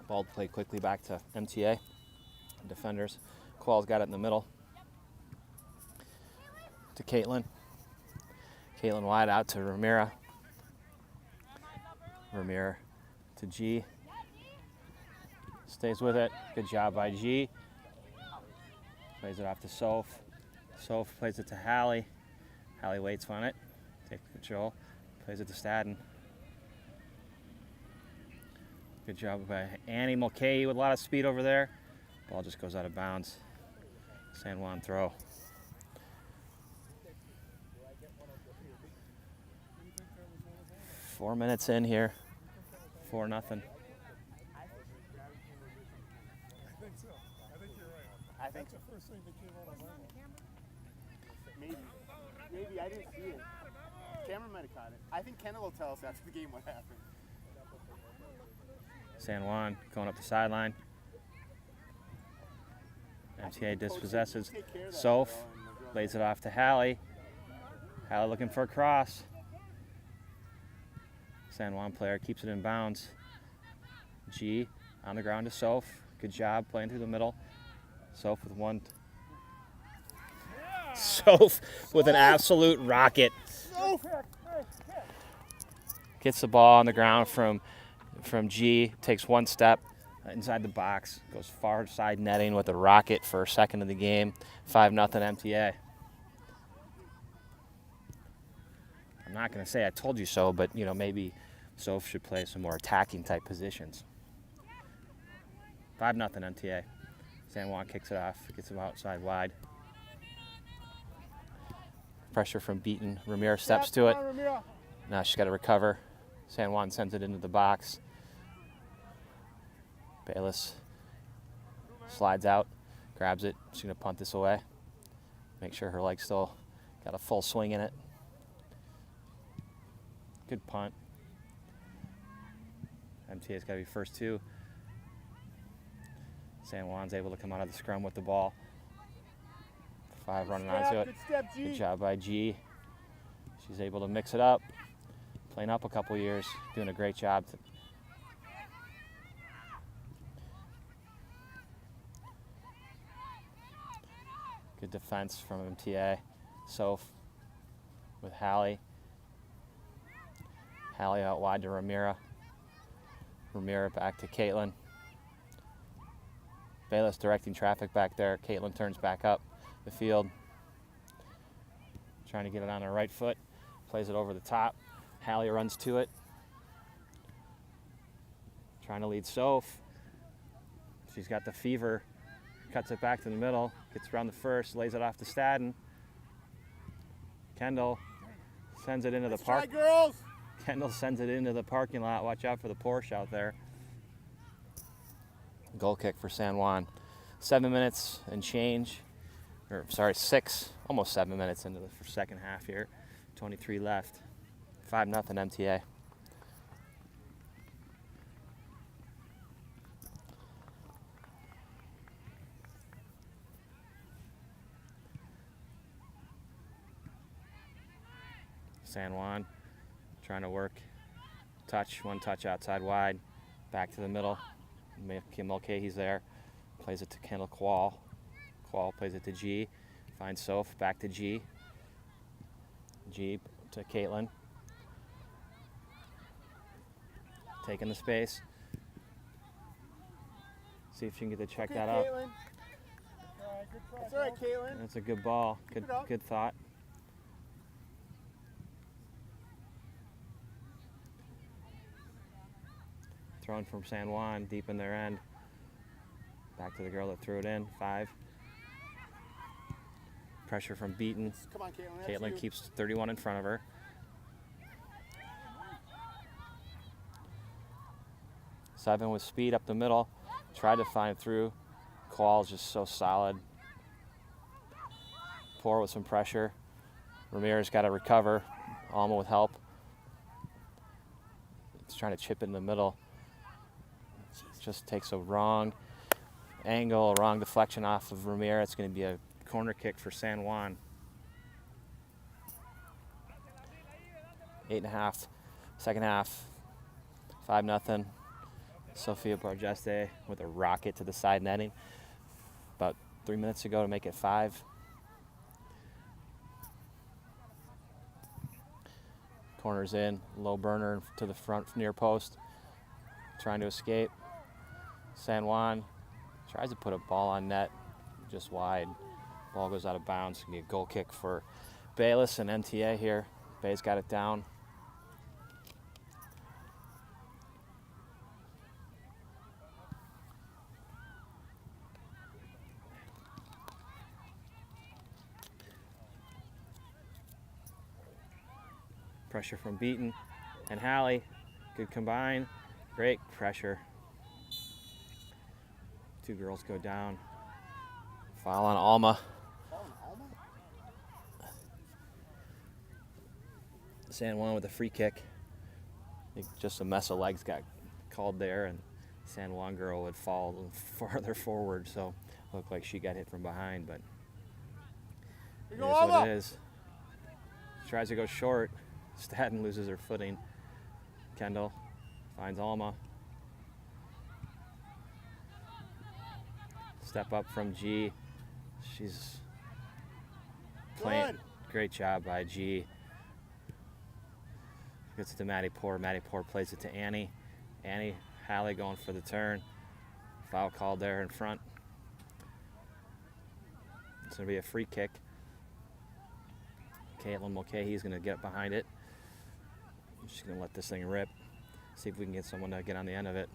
Ball played quickly back to MTA. Defenders. Quall's got it in the middle. Caitlin. Caitlin wide out to Ramira. Ramira to G. Stays with it. Good job by G. Plays it off to Soph. Soph plays it to Hallie. Hallie waits on it. Takes control. Plays it to Stadden. Good job by Annie Mulcahy with a lot of speed over there. Ball just goes out of bounds. San Juan throw. Four minutes in here. 4-0. I think so. I think you're right. I think that's the first thing that came out of my mind. Maybe. I didn't see it. Cameron might have caught it. I think Kendall will tell us after the game what happened. San Juan going up the sideline. MTA dispossesses. Soph lays it off to Hallie. Hallie looking for a cross. San Juan player keeps it in bounds. G on the ground to Soph. Good job playing through the middle. Soph with one. Soph with an absolute rocket. Gets the ball on the ground from G. Takes one step inside the box. Goes far side netting with a rocket for a second of the game. 5-0 MTA. I'm not going to say I told you so, but maybe Soph should play some more attacking type positions. 5-0 MTA. San Juan kicks it off, gets him outside wide. Pressure from Beaton. Ramiro steps to it. Now she's got to recover. San Juan sends it into the box. Bayless slides out, grabs it. She's going to punt this away. Make sure her leg's still got a full swing in it. Good punt. MTA's got to be first two. San Juan's able to come out of the scrum with the ball. 5 running onto it. Good job by G. She's able to mix it up. Playing up a couple years, doing a great job. Good defense from MTA. Soph with Hallie. Hallie out wide to Ramira. Ramira back to Caitlin. Bayless directing traffic back there. Caitlin turns back up the field. Trying to get it on her right foot. Plays it over the top. Hallie runs to it. Trying to lead Soph. She's got the fever. Cuts it back to the middle. Gets around the first. Lays it off to Stadden. Kendall sends it into the park. Girls. Kendall sends it into the parking lot. Watch out for the Porsche out there. Goal kick for San Juan. 7 minutes and change. Or sorry, 6, almost 7 minutes into the second half here. 23 left. 5-0 MTA. San Juan trying to work. One touch outside wide. Back to the middle. Kim Mulcahy's there. Plays it to Kendall Quall. Quall plays it to G. Finds Soph. Back to G. G to Caitlin. Taking the space. See if she can get to check that out. That's all right, Caitlin. That's a good ball. Good thought. Thrown from San Juan, deep in their end. Back to the girl that threw it in. 5. Pressure from Beaton. Come on, Caitlin. Caitlin keeps 31 in front of her. Seven with speed up the middle. Tried to find through. Quall's just so solid. Poor with some pressure. Ramirez got to recover. Alma with help. It's trying to chip in the middle. Just takes a wrong angle, a wrong deflection off of Ramirez. It's going to be a corner kick for San Juan. 8.5, second half, 5-0. Sofia Bargeste with a rocket to the side netting. About 3 minutes ago to make it 5. Corners in, low burner to the front near post, trying to escape. San Juan tries to put a ball on net, just wide. Ball goes out of bounds. Gonna be a goal kick for Bayless and MTA here. Bay's got it down. Pressure from Beaton and Hallie. Good combine. Great pressure. Two girls go down. Foul on Alma. San Juan with a free kick. I think just a mess of legs got called there, and San Juan girl would fall a little farther forward, so it looked like she got hit from behind, but it is what it is. Tries to go short. Staten loses her footing. Kendall finds Alma. Step up from G. She's playing. Good. Great job by G. Gets it to Maddie Poor. Maddie Poor plays it to Annie. Annie, Hallie going for the turn. Foul called there in front. It's going to be a free kick. Caitlin Mulcahy's going to get behind it. She's going to let this thing rip. See if we can get someone to get on the end of it.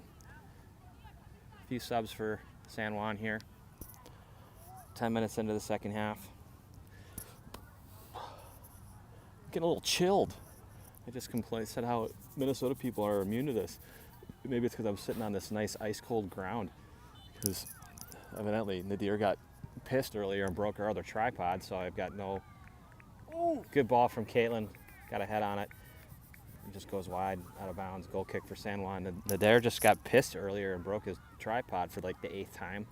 A few subs for San Juan here. 10 minutes into the second half. Getting a little chilled. I just said how Minnesota people are immune to this. Maybe it's because I'm sitting on this nice ice cold ground. Because evidently Nadir got pissed earlier and broke our other tripod, so I've got no. Ooh. Good ball from Caitlin. Got a head on it. It just goes wide, out of bounds. Goal kick for San Juan. Nadir just got pissed earlier and broke his tripod for like the 8th time.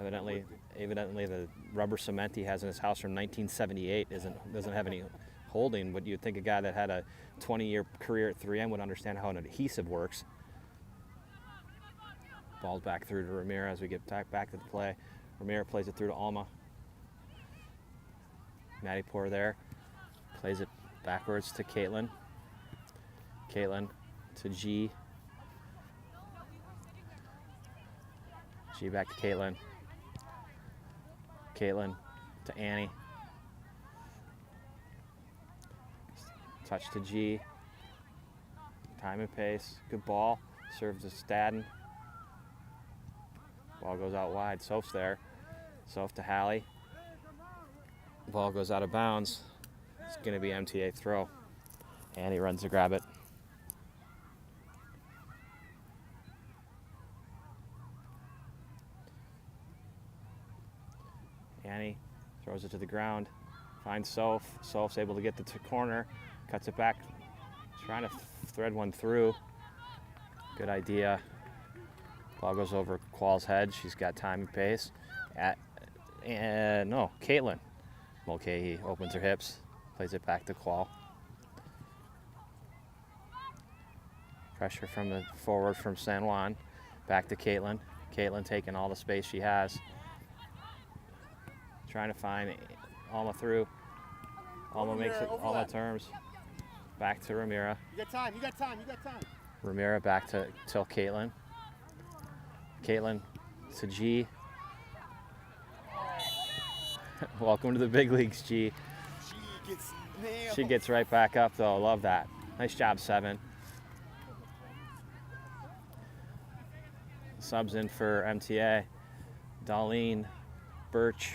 Evidently the rubber cement he has in his house from 1978 doesn't have any holding, but you'd think a guy that had a 20-year career at 3M would understand how an adhesive works. Ball's back through to Ramira as we get back to the play. Ramira plays it through to Alma. Maddie Poor there. Plays it backwards to Caitlin. Caitlin to G. G back to Caitlin. Caitlin to Annie. Touch to G. Time and pace. Good ball. Serves to Staten. Ball goes out wide. Soph's there. Soph to Hallie. Ball goes out of bounds. It's going to be MTA throw. Annie runs to grab it. Annie throws it to the ground. Finds Soph. Soph's able to get the corner. Cuts it back. Trying to thread one through. Good idea. Ball goes over Qual's head. She's got time and pace. Caitlin Mulcahy opens her hips. Plays it back to Qual. Pressure from the forward from San Juan. Back to Caitlin. Caitlin taking all the space she has. Trying to find Alma through. Alma makes it Alma terms. Back to Ramira. You got time. Ramira back to Caitlin. Caitlin to G. Welcome to the big leagues, G. She gets right back up though. Love that. Nice job, 7. Subs in for MTA. Darlene, Birch,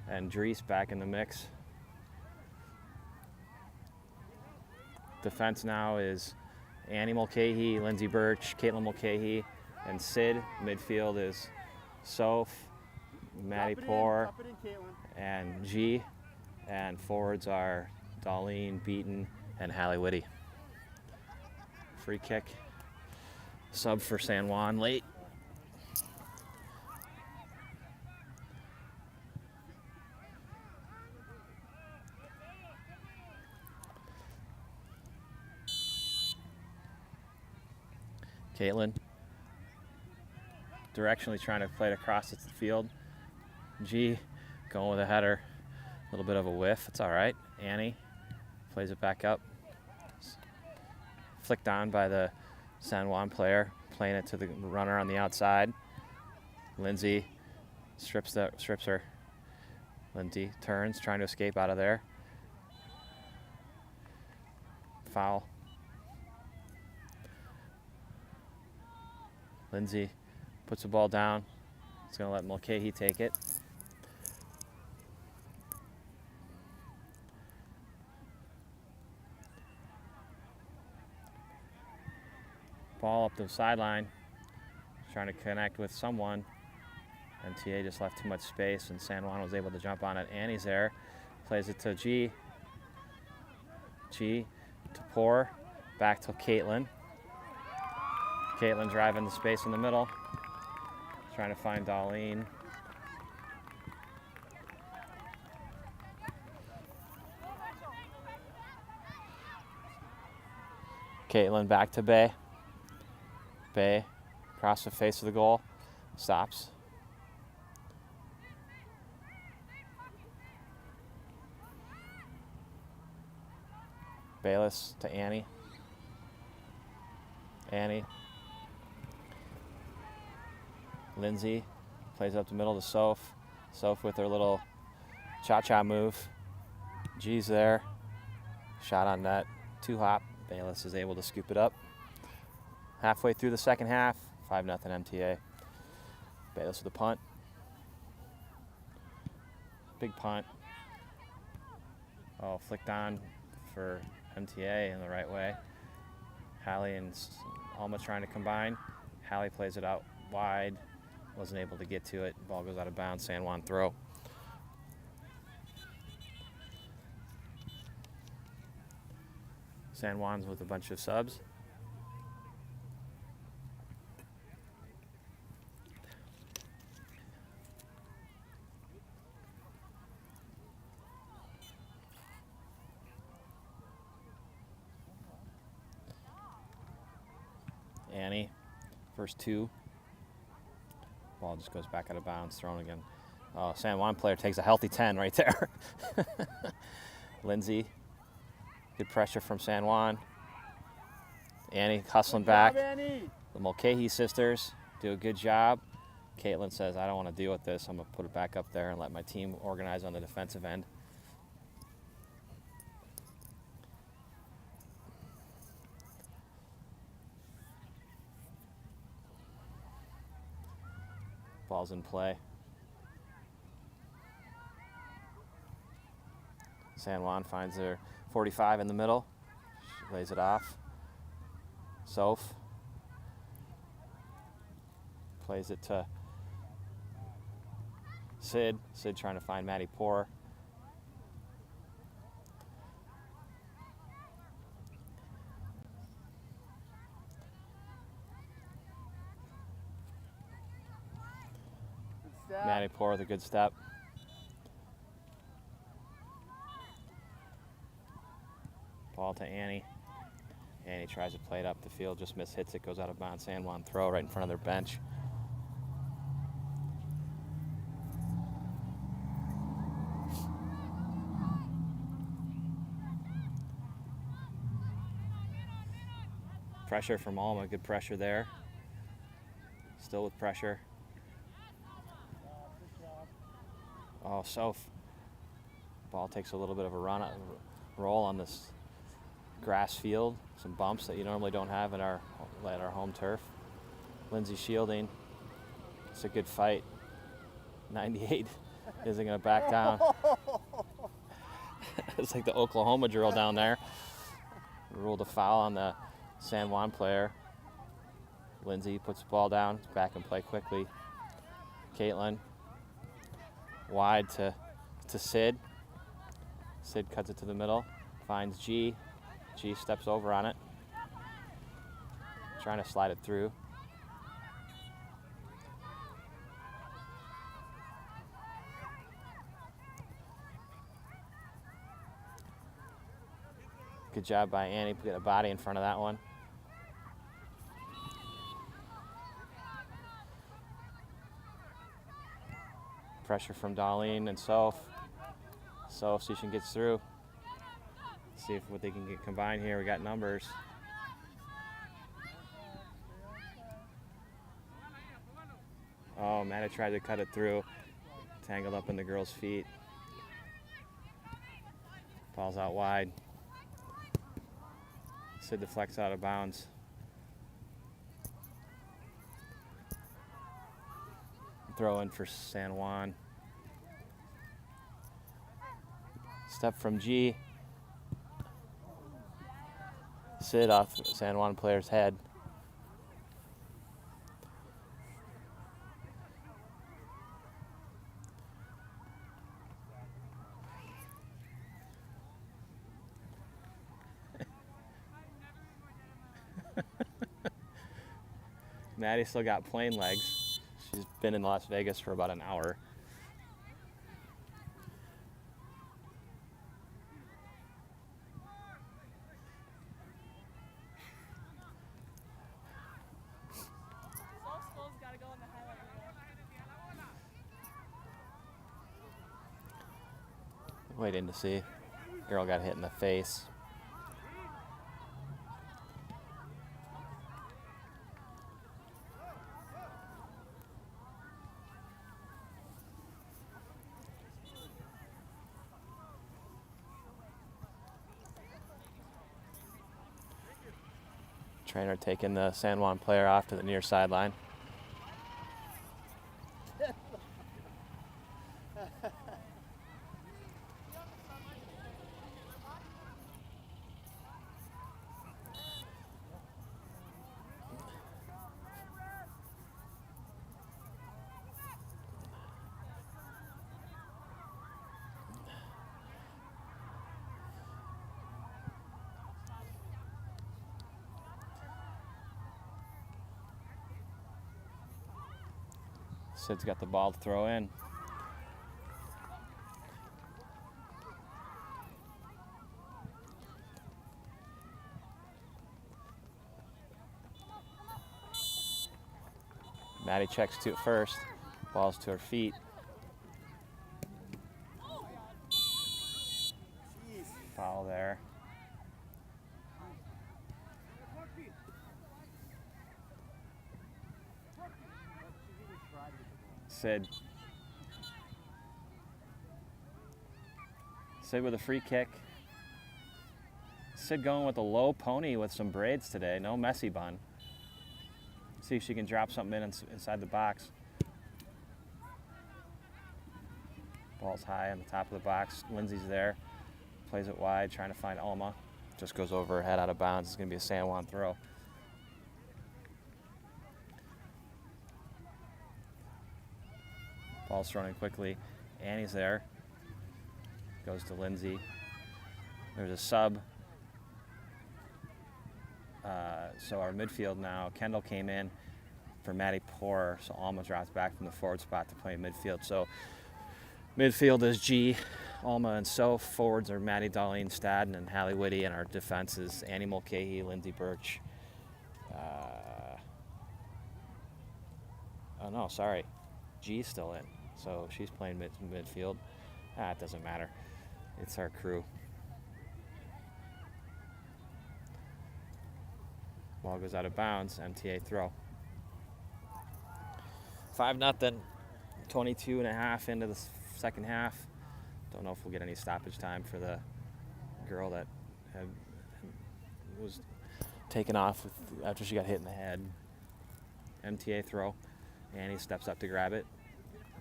and Dries back in the mix. Defense now is Annie Mulcahy, Lindsay Birch, Caitlin Mulcahy, and Sid. Midfield is Soph, Maddie Poor, and G. And forwards are Darlene, Beaton, and Hallie Whitty. Free kick. Sub for San Juan late. Caitlin directionally trying to play it across the field. G going with a header. A little bit of a whiff. It's all right. Annie plays it back up. Flicked on by the San Juan player, playing it to the runner on the outside. Lindsay strips her. Lindsay turns, trying to escape out of there. Foul. Lindsay puts the ball down. It's going to let Mulcahy take it. Ball up the sideline, trying to connect with someone. MTA just left too much space, and San Juan was able to jump on it. Annie's there, plays it to G. G to Poor, back to Caitlin. Caitlin driving the space in the middle, trying to find Darlene. Caitlin back to Bay. Bay across the face of the goal, stops. Bayless to Annie. Annie. Lindsay plays up the middle to Soph. Soph with her little cha-cha move. G's there. Shot on net. 2-hop. Bayless is able to scoop it up. Halfway through the second half, 5-0 MTA. Bayless with a punt. Big punt. Oh, flicked on for MTA in the right way. Hallie and Alma trying to combine. Hallie plays it out wide. Wasn't able to get to it. Ball goes out of bounds. San Juan throw. San Juan's with a bunch of subs. Annie, first two. Ball just goes back out of bounds, thrown again. Oh, San Juan player takes a healthy 10 right there. Lindsay, good pressure from San Juan. Annie hustling back. Annie. The Mulcahy sisters do a good job. Caitlin says, I don't want to deal with this. I'm going to put it back up there and let my team organize on the defensive end. Ball's in play. San Juan finds their 45 in the middle. She lays it off. Soph plays it to Sid. Sid trying to find Maddie Poor. Maddie Poor with a good step. Ball to Annie. Annie tries to play it up the field, just hits it, goes out of bounds. San Juan throw right in front of their bench. Pressure from Alma, good pressure there. Still with pressure. Oh, Soph. Ball takes a little bit of a roll on this grass field. Some bumps that you normally don't have at our home turf. Lindsay shielding. It's a good fight. 98 isn't going to back down. It's like the Oklahoma drill down there. Ruled a foul on the San Juan player. Lindsay puts the ball down, back and play quickly. Caitlin. Wide to Sid. Sid cuts it to the middle, finds G. G steps over on it, trying to slide it through. Good job by Annie, put a body in front of that one. Pressure from Darlene and Soph. Soph, see if she gets through. See if what they can get combined here. We got numbers. Oh, Maddie tried to cut it through. Tangled up in the girl's feet. Ball's out wide. Sid deflects out of bounds. Throw in for San Juan. Step from G. Sid off San Juan player's head. Maddie still got plain legs. She's been in Las Vegas for about an hour. Waiting to see. Girl got hit in the face. Trainer taking the San Juan player off to the near sideline. Sid's got the ball to throw in. Maddie checks to it first. Ball's to her feet. Foul there. Sid with a free kick. Sid going with a low pony with some braids today. No messy bun. See if she can drop something inside the box. Ball's high on the top of the box. Lindsay's there. Plays it wide, trying to find Alma. Just goes over her head out of bounds. It's going to be a San Juan throw. Ball's thrown in quickly. Annie's there. Goes to Lindsay. There's a sub. So our midfield now, Kendall came in for Maddie Poor, so Alma drops back from the forward spot to play midfield. So midfield is G, Alma, and Soph. Forwards are Maddie, Darlene, Stadden, and Hallie Whitty, and our defense is Annie Mulcahy, Lindsay Birch. Oh no, sorry. G's still in, so she's playing midfield. It doesn't matter. It's our crew. Ball goes out of bounds, MTA throw. 5-0, 22 and a half into the second half. Don't know if we'll get any stoppage time for the girl that was taken off after she got hit in the head. MTA throw. Annie steps up to grab it,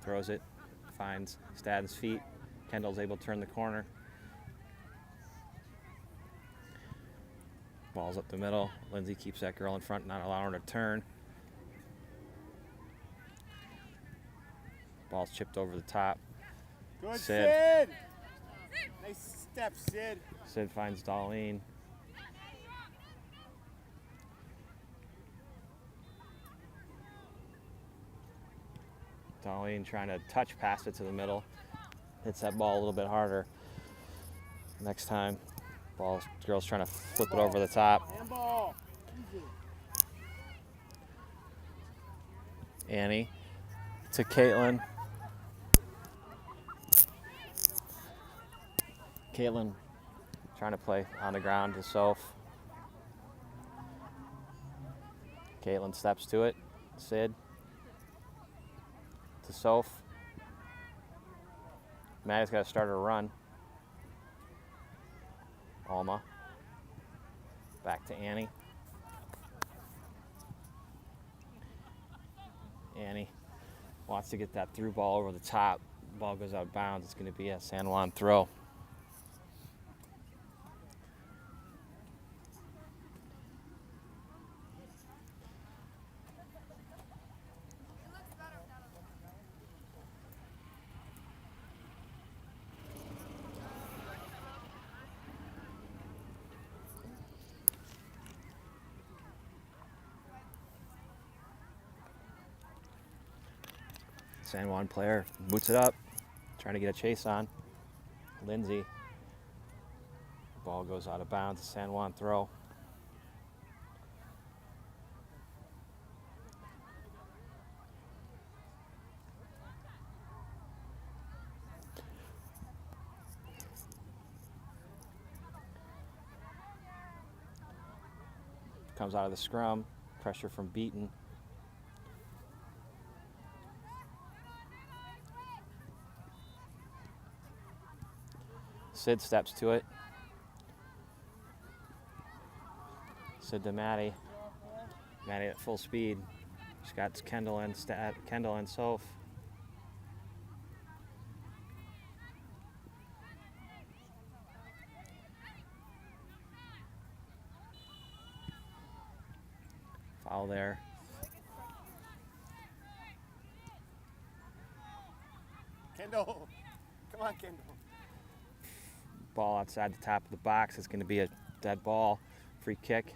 throws it, finds Stadden's feet. Kendall's able to turn the corner. Ball's up the middle. Lindsay keeps that girl in front, not allowing her to turn. Ball's chipped over the top. Good, Sid. Nice step, Sid. Sid finds Darlene. Darlene trying to touch past it to the middle. Hits that ball a little bit harder. Next time, girl's trying to flip it over the top. Annie to Caitlin. Caitlin trying to play on the ground to Soph. Caitlin steps to it. Sid. to Soph. Maddie's got to start her run. Alma. Back to Annie. Annie wants to get that through ball over the top. Ball goes out of bounds. It's going to be a San Juan throw. San Juan player boots it up, trying to get a chase on. Lindsay. Ball goes out of bounds. San Juan throw. Comes out of the scrum. Pressure from Beaton. Sid steps to it. Sid to Maddie. Maddie at full speed. She's got Kendall and Soph. Foul there. Kendall. Come on, Kendall. Ball outside the top of the box. It's going to be a dead ball. Free kick.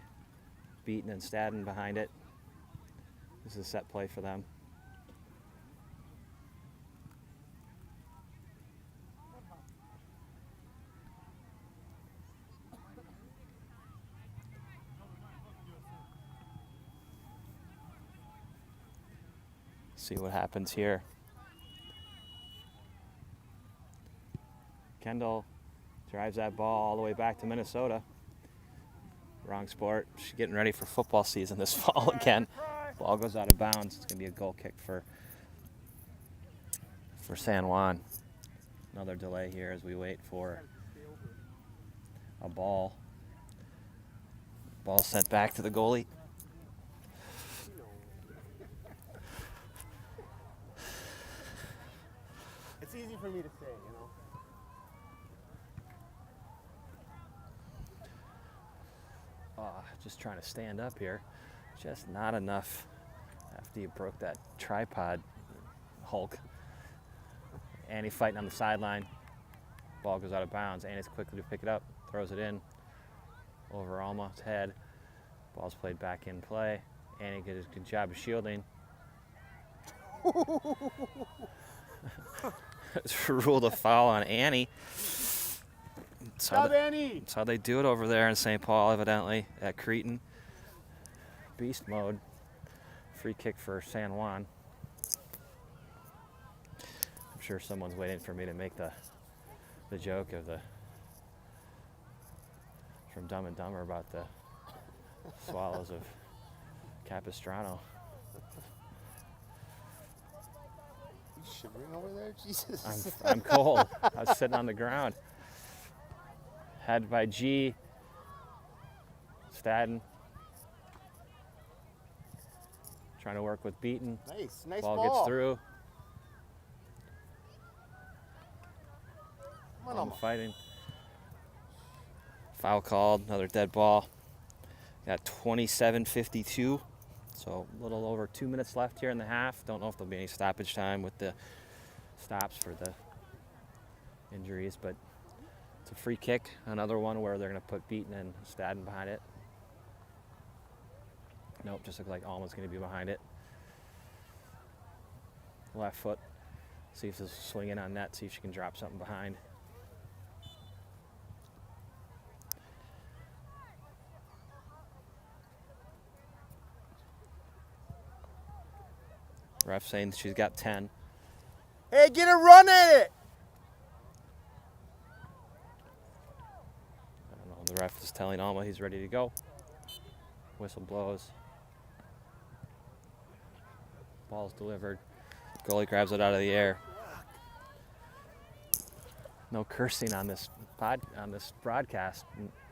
Beaton and Stadden behind it. This is a set play for them. See what happens here. Kendall drives that ball all the way back to Minnesota. Wrong sport. She's getting ready for football season this fall again. Ball goes out of bounds. It's going to be a goal kick for San Juan. Another delay here as we wait for a ball. Ball sent back to the goalie. It's easy for me to say, you know. Just trying to stand up here. Just not enough after you broke that tripod, Hulk. Annie fighting on the sideline. Ball goes out of bounds. Annie's quickly to pick it up, throws it in over Alma's head. Ball's played back in play. Annie did a good job of shielding. It's ruled a foul on Annie. Annie! That's how they do it over there in St. Paul, evidently, at Cretin. Beast mode. Free kick for San Juan. I'm sure someone's waiting for me to make the joke of from Dumb and Dumber about the swallows of Capistrano. You shivering over there? Jesus. I'm cold. I was sitting on the ground. Head by G. Stadden. Trying to work with Beaton. Nice ball. Ball gets through. Come on, fighting. Foul called, another dead ball. Got 27:52, so a little over 2 minutes left here in the half. Don't know if there'll be any stoppage time with the stops for the injuries, but it's a free kick, another one where they're going to put Beaton and Stadden behind it. Nope, just look like Alma's going to be behind it. Left foot. See if there's a swing in on net, see if she can drop something behind. Ref saying she's got 10. Hey, get a run at it! I don't know, the ref is telling Alma he's ready to go. Whistle blows. Ball's delivered. Goalie grabs it out of the air. No cursing on this broadcast,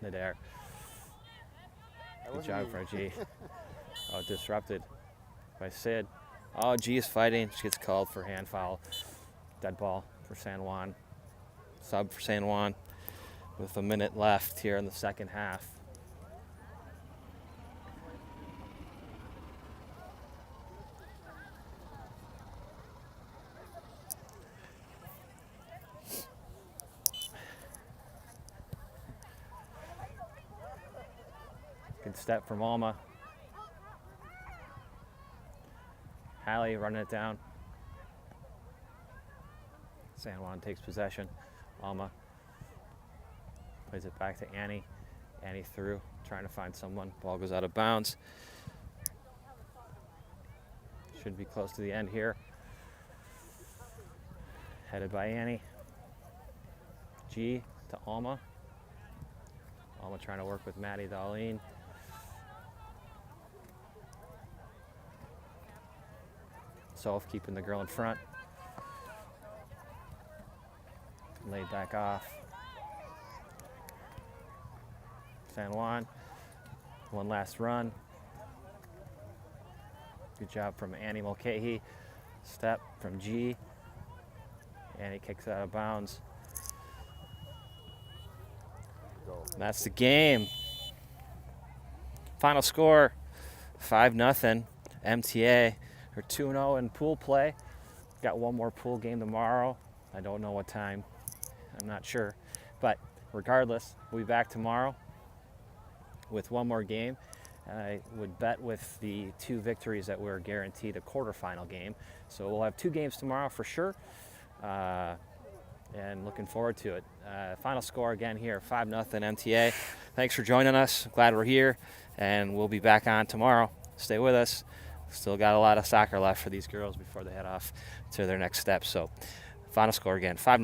Nader. Good job for G. Oh, disrupted by Sid. Oh, G is fighting. She gets called for hand foul. Dead ball for San Juan. Sub for San Juan with a minute left here in the second half. Good step from Alma. Hallie running it down. San Juan takes possession. Alma plays it back to Annie. Annie through, trying to find someone. Ball goes out of bounds. Should be close to the end here. Headed by Annie. G to Alma. Alma trying to work with Maddie Darlene. Self keeping the girl in front. Laid back off. San Juan. One last run. Good job from Annie Mulcahy. Step from G. Annie kicks it out of bounds. And that's the game. Final score, 5-0. MTA. We're 2-0 in pool play. Got one more pool game tomorrow. I don't know what time. I'm not sure. But regardless, we'll be back tomorrow with one more game. I would bet with the 2 victories that we're guaranteed a quarterfinal game. So we'll have 2 games tomorrow for sure. And looking forward to it. Final score again here, 5-0 MTA. Thanks for joining us. Glad we're here. And we'll be back on tomorrow. Stay with us. Still got a lot of soccer left for these girls before they head off to their next step. So final score again, 5-0.